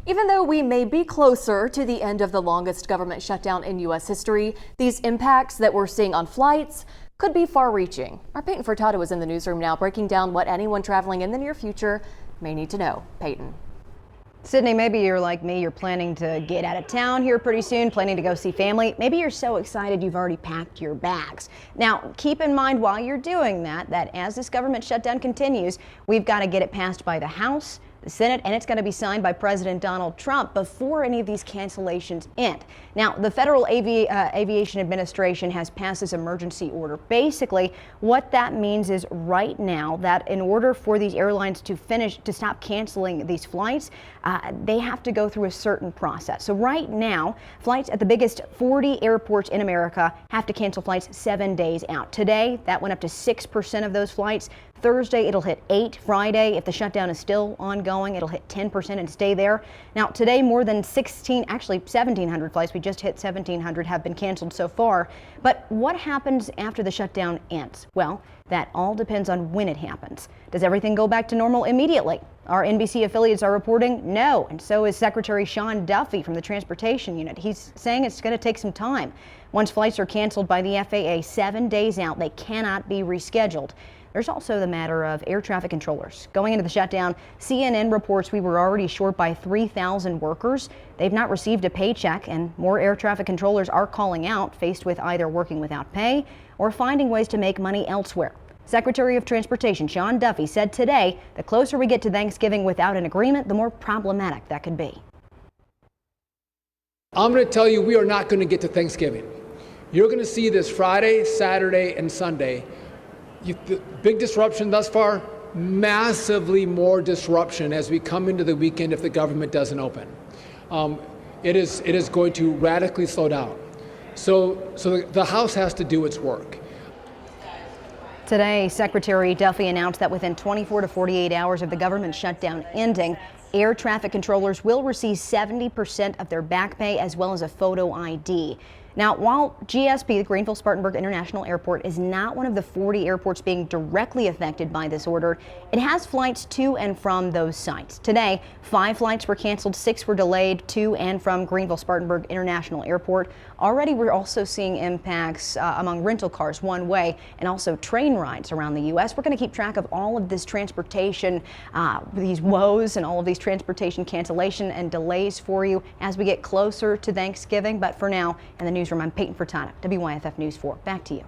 Even though we may be closer to the end of the longest government shutdown in U.S. history, these impacts that we're seeing on flights could be far-reaching. Our Peyton Furtado is in the newsroom now breaking down what anyone traveling in the near future may need to know. Peyton. Sydney, maybe you're like me, you're planning to get out of town here pretty soon, planning to go see family. Maybe you're so excited you've already packed your bags. Now, keep in mind while you're doing that as this government shutdown continues, we've got to get it passed by the House, the Senate, and it's going to be signed by President Donald Trump before any of these cancellations end. Now, the Federal Aviation Administration has passed this emergency order. Basically, what that means is right now that in order for these airlines to stop canceling these flights, they have to go through a certain process. So right now, flights at the biggest 40 airports in America have to cancel flights 7 days out. Today, that went up to 6% of those flights. Thursday, it'll hit 8%. Friday, if the shutdown is still ongoing, it'll hit 10% and stay there. Now, today, more than 1,700 flights, we just hit 1,700, have been canceled so far. But what happens after the shutdown ends? Well, that all depends on when it happens. Does everything go back to normal immediately? Our NBC affiliates are reporting no, and so is Secretary Sean Duffy from the Transportation Unit. He's saying it's going to take some time. Once flights are canceled by the FAA 7 days out, they cannot be rescheduled. There's also the matter of air traffic controllers. Going into the shutdown, CNN reports we were already short by 3,000 workers. They've not received a paycheck, and more air traffic controllers are calling out, faced with either working without pay or finding ways to make money elsewhere. Secretary of Transportation Sean Duffy said today, the closer we get to Thanksgiving without an agreement, the more problematic that could be. I'm going to tell you, we are not going to get to Thanksgiving. You're going to see this Friday, Saturday, and Sunday. The big disruption thus far, massively more disruption as we come into the weekend if the government doesn't open. It is going to radically slow down. So the House has to do its work. Today, Secretary Duffy announced that within 24 to 48 hours of the government shutdown ending, air traffic controllers will receive 70% of their back pay as well as a photo ID. Now, while GSP, the Greenville-Spartanburg International Airport, is not one of the 40 airports being directly affected by this order, it has flights to and from those sites. Today, 5 flights were canceled, 6 were delayed to and from Greenville-Spartanburg International Airport. Already, we're also seeing impacts among rental cars one way and also train rides around the U.S. We're going to keep track of all of this transportation, these woes and all of these transportation cancellation and delays for you as we get closer to Thanksgiving. But for now, in the newsroom, I'm Peyton Furtado, WYFF News 4. Back to you.